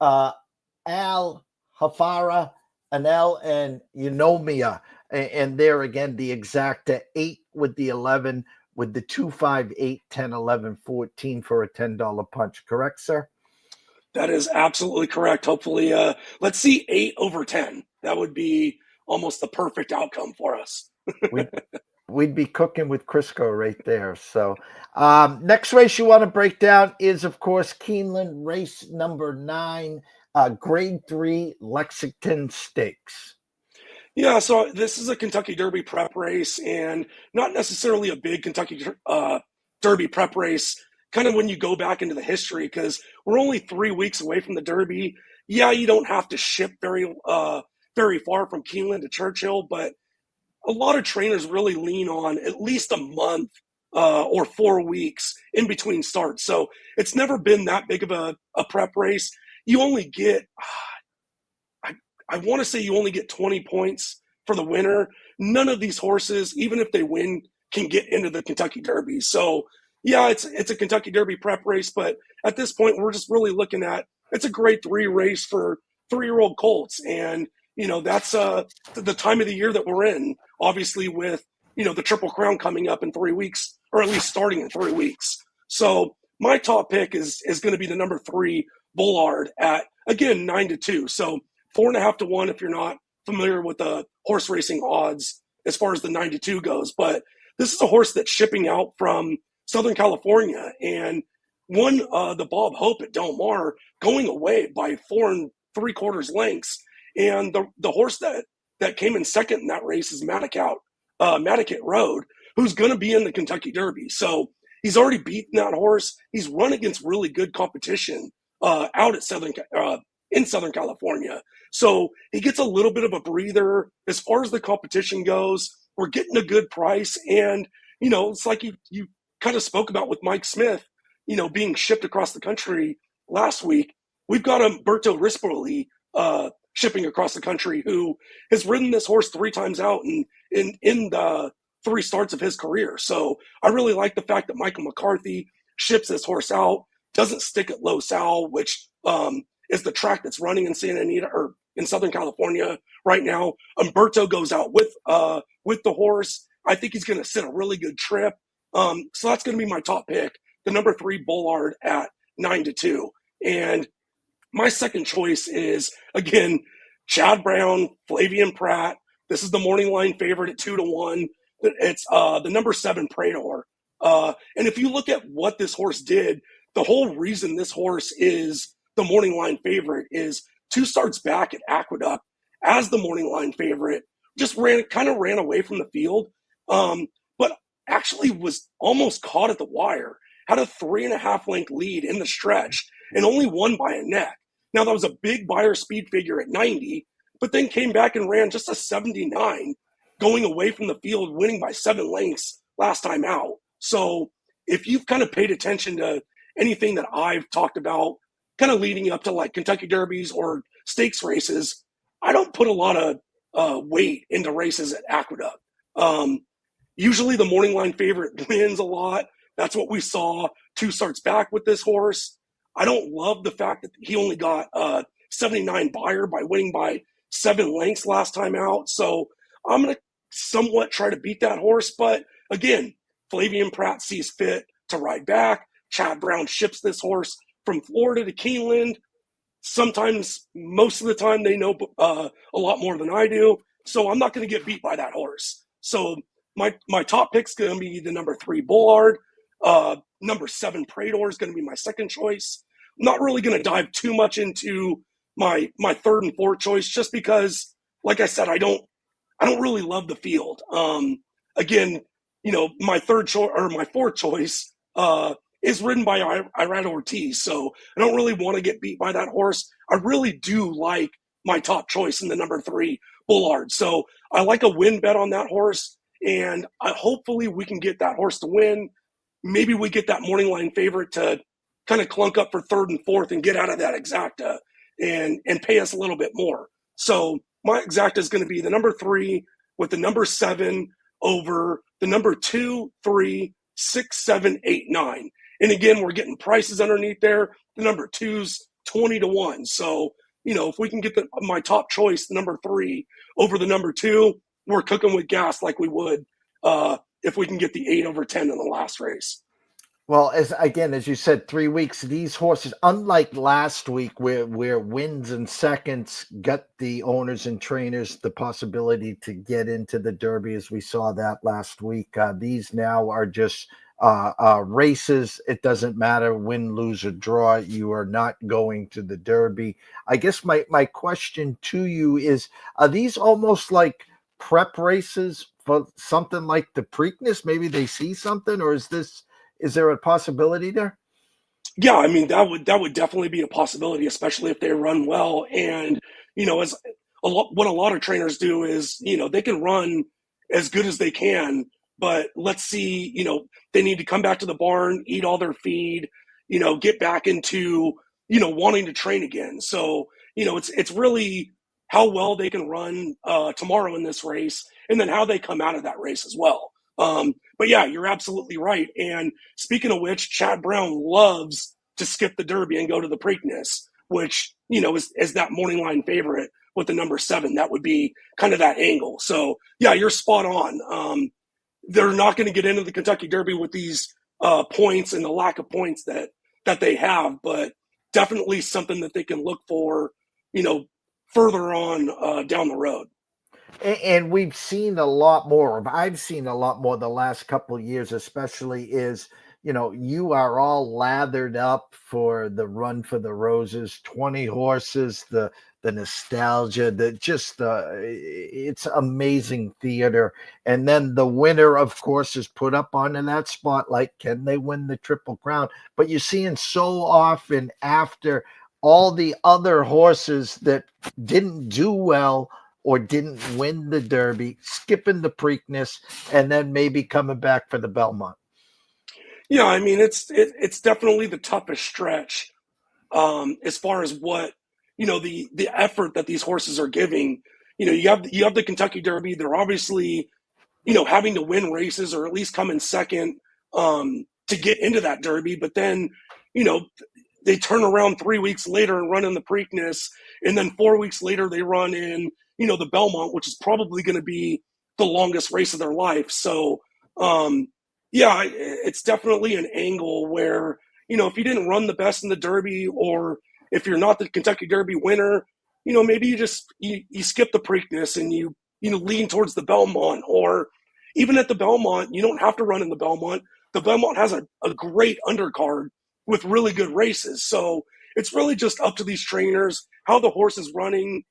Al Hafara, Anel, and Eunomia. And there again, the exact 8 with the 11 with the 2, 5, 8, 10, 11, 14 for a $10 punch. Correct, sir? That is absolutely correct. Hopefully, let's see 8 over 10. That would be almost the perfect outcome for us. We'd be cooking with Crisco right there. So next race you want to break down is, of course, Keeneland race number 9, grade 3 Lexington Stakes. Yeah, so this is a Kentucky Derby prep race, and not necessarily a big Kentucky Derby prep race, kind of when you go back into the history, because we're only 3 weeks away from the Derby. Yeah, you don't have to ship very far from Keeneland to Churchill, but a lot of trainers really lean on at least a month or 4 weeks in between starts. So it's never been that big of a prep race. You only get, I want to say you only get 20 points for the winner. None of these horses, even if they win, can get into the Kentucky Derby. So yeah, it's a Kentucky Derby prep race, but at this point, we're just really looking at it's a grade 3 race for 3-year-old colts, and that's the time of the year that we're in. Obviously, with the Triple Crown coming up in 3 weeks, or at least starting in 3 weeks. So my top pick is going to be the number 3 Bullard at, again, 9-2. So 4.5 to 1 if you're not familiar with the horse racing odds as far as the 9-2 goes. But this is a horse that's shipping out from Southern California and won the Bob Hope at Del Mar, going away by 4 3/4 lengths. And the horse that came in second in that race is Madaket Road, who's going to be in the Kentucky Derby. So he's already beaten that horse. He's run against really good competition out at in Southern California. So he gets a little bit of a breather as far as the competition goes. We're getting a good price. And, it's like you kind of spoke about with Mike Smith, being shipped across the country last week. We've got Umberto Rispoli shipping across the country, who has ridden this horse 3 times out in the 3 starts of his career. So I really like the fact that Michael McCarthy ships this horse out, doesn't stick at Los Al, which is the track that's running in Santa Anita or in Southern California right now. Umberto goes out with the horse. I think he's going to sit a really good trip. So that's going to be my top pick, the number 3 Bullard at 9-2. And my second choice is, again, Chad Brown, Flavian Pratt. This is the morning line favorite at 2-1. It's the number 7 Praetor. And if you look at what this horse did, the whole reason this horse is the morning line favorite is 2 starts back at Aqueduct as the morning line favorite, just ran away from the field, but actually was almost caught at the wire, had a 3.5 length lead in the stretch, and only won by a neck. Now, that was a big buyer speed figure at 90, but then came back and ran just a 79, going away from the field, winning by 7 lengths last time out. So if you've kind of paid attention to anything that I've talked about, kind of leading up to like Kentucky Derbies or stakes races, I don't put a lot of weight into races at Aqueduct. Usually the morning line favorite wins a lot. That's what we saw 2 starts back with this horse. I don't love the fact that he only got 79 buyer by winning by 7 lengths last time out. So I'm going to somewhat try to beat that horse. But again, Flavian Pratt sees fit to ride back. Chad Brown ships this horse from Florida to Keeneland. Sometimes, most of the time, they know a lot more than I do. So I'm not going to get beat by that horse. So my top pick's going to be the number 3 Bullard. Number 7 Praetor is going to be my second choice. I'm not really going to dive too much into my third and fourth choice, just because, like I said, I don't really love the field. Again, my third choice or my fourth choice is ridden by Irad Ortiz, so I don't really want to get beat by that horse. I really do like my top choice in the number 3 Bullard, so I like a win bet on that horse, and hopefully we can get that horse to win. Maybe we get that morning line favorite to kind of clunk up for third and fourth and get out of that exacta and pay us a little bit more. So my exacta is going to be the number 3 with the number 7 over the number 2, 3, 6, 7, 8, 9. And again, we're getting prices underneath there. The number 2's 20-1. So, if we can get my top choice, the number 3, over the number 2, we're cooking with gas like we would if we can get the 8 over 10 in the last race. Well, as you said, 3 weeks, these horses, unlike last week where wins and seconds got the owners and trainers the possibility to get into the Derby, as we saw that last week, these now are just races. It doesn't matter win, lose, or draw. You are not going to the Derby. I guess my question to you is, are these almost like prep races for something like the Preakness? Maybe they see something, or is there a possibility there? Yeah, I mean, that would definitely be a possibility, especially if they run well. And, as what a lot of trainers do is, they can run as good as they can, but let's see, they need to come back to the barn, eat all their feed, get back into, wanting to train again. So, it's really how well they can run tomorrow in this race, and then how they come out of that race as well. But yeah, you're absolutely right. And speaking of which, Chad Brown loves to skip the Derby and go to the Preakness, which, is that morning line favorite with the number 7. That would be kind of that angle. So yeah, you're spot on. They're not going to get into the Kentucky Derby with these points and the lack of points that they have, but definitely something that they can look for, further on down the road. And we've seen a lot more of, I've seen a lot more the last couple of years, especially is, you are all lathered up for the Run for the Roses, 20 horses, the nostalgia, it's amazing theater. And then the winner, of course, is put up onto that spotlight. Can they win the Triple Crown? But you're seeing so often after all the other horses that didn't do well or didn't win the Derby, skipping the Preakness, and then maybe coming back for the Belmont. Yeah, I mean, it's definitely the toughest stretch as far as what, the effort that these horses are giving. You have the Kentucky Derby. They're obviously, having to win races or at least come in second to get into that Derby. But then, they turn around 3 weeks later and run in the Preakness, and then 4 weeks later they run in, the Belmont, which is probably going to be the longest race of their life. So, yeah, it's definitely an angle where, if you didn't run the best in the Derby, or if you're not the Kentucky Derby winner, maybe you just, you skip the Preakness and you lean towards the Belmont. Or even at the Belmont, you don't have to run in the Belmont. The Belmont has a great undercard with really good races. So it's really just up to these trainers, how the horse is running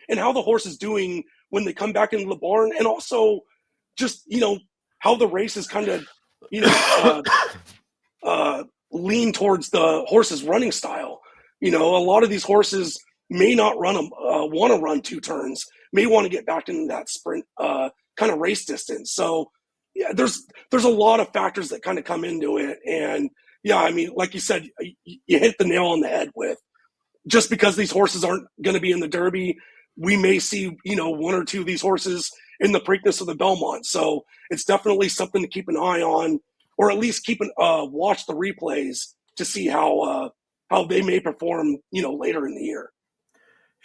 and how the horse is doing when they come back into the barn. And also just, how the race is kind of, lean towards the horse's running style. A lot of these horses may not want to run 2 turns, may want to get back into that sprint kind of race distance. So yeah, there's a lot of factors that kind of come into it. And yeah, I mean, like you said, you hit the nail on the head with, just because these horses aren't going to be in the Derby, we may see, 1 or 2 of these horses in the Preakness of the Belmont. So it's definitely something to keep an eye on, or at least watch the replays to see how they may perform, later in the year.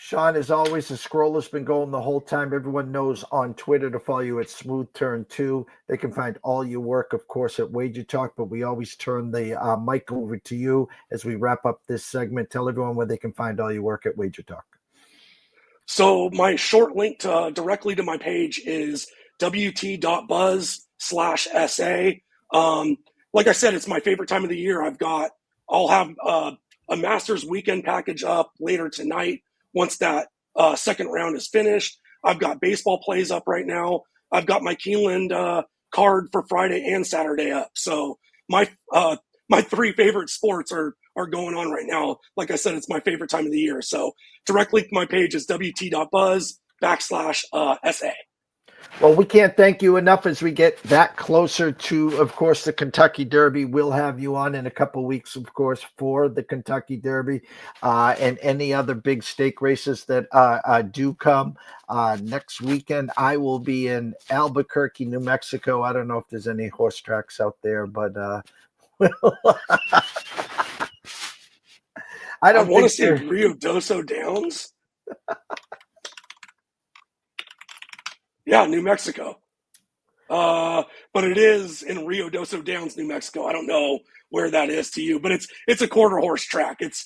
Sean, as always, the scroll has been going the whole time. Everyone knows on Twitter to follow you at Smooth Turn 2. They can find all your work, of course, at Wager Talk, but we always turn the mic over to you as we wrap up this segment. Tell everyone where they can find all your work at Wager Talk. So my short link directly to my page is wt.buzz/SA. Like I said, it's my favorite time of the year. I'll have a Masters weekend package up later tonight once that second round is finished. I've got baseball plays up right now. I've got my Keeneland card for Friday and Saturday up. So my 3 favorite sports are going on right now. Like I said, it's my favorite time of the year. So direct link to my page is wt.buzz/SA. Well, we can't thank you enough as we get that closer to, of course, the Kentucky Derby. We'll have you on in a couple of weeks, of course, for the Kentucky Derby and any other big stake races that do come. Next weekend, I will be in Albuquerque, New Mexico. I don't know if there's any horse tracks out there, but I don't want to think see Rio Doso Downs. Yeah, New Mexico. But it is in Rio Doso Downs, New Mexico. I don't know where that is to you, but it's a quarter horse track. It's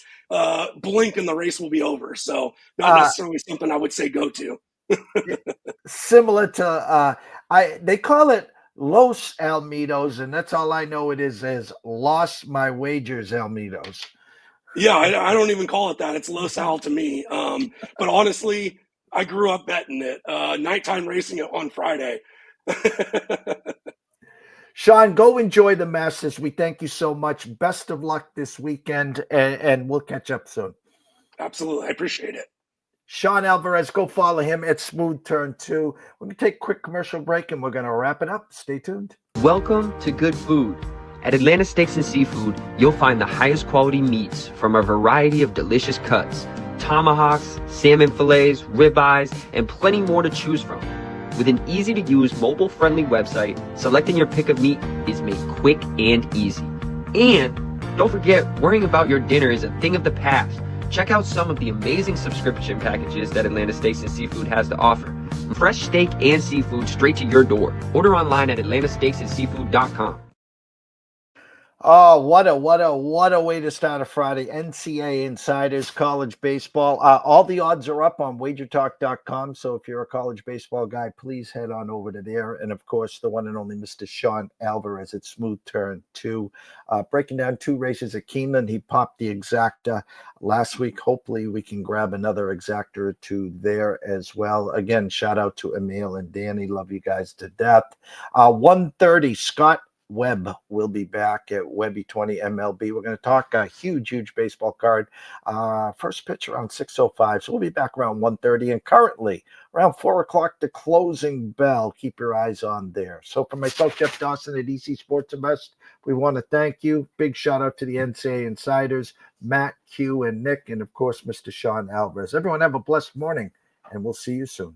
blink and the race will be over. So not necessarily something I would say go to. Similar to they call it Los Almitos, and that's all I know it is Lost My Wagers Almitos. Yeah, I don't even call it that. It's Los Al to me. But honestly, I grew up betting it. Nighttime racing it on Friday. Sean, go enjoy the Masters. We thank you so much. Best of luck this weekend, and we'll catch up soon. Absolutely. I appreciate it. Sean Alvarez, go follow him at Smooth Turn 2. We're going to take a quick commercial break, and we're going to wrap it up. Stay tuned. Welcome to Good Food. At Atlanta Steaks and Seafood, you'll find the highest quality meats from a variety of delicious cuts, tomahawks, salmon fillets, ribeyes, and plenty more to choose from. With an easy-to-use, mobile-friendly website, selecting your pick of meat is made quick and easy. And don't forget, worrying about your dinner is a thing of the past. Check out some of the amazing subscription packages that Atlanta Steaks and Seafood has to offer. From fresh steak and seafood straight to your door. Order online at atlantasteaksandseafood.com. Oh, what a way to start a Friday. NCAA Insiders, college baseball. All the odds are up on wagertalk.com. So if you're a college baseball guy, please head on over to there. And of course, the one and only Mr. Sean Alvarez at Smooth Turn 2. Breaking down 2 races at Keeneland. He popped the exacta last week. Hopefully we can grab another exacta or 2 there as well. Again, shout out to Emil and Danny. Love you guys to death. 1:30, Scott Webb will be back at Webby 20 MLB. We're going to talk a huge baseball card. First pitch around 6:05. So we'll be back around 1:30. And currently around 4 o'clock, the closing bell. Keep your eyes on there. So for myself, Jeff Dawson at EC Sports Invest, we want to thank you. Big shout out to the NCAA Insiders, Matt, Q, and Nick, and of course, Mr. Sean Alvarez. Everyone have a blessed morning, and we'll see you soon.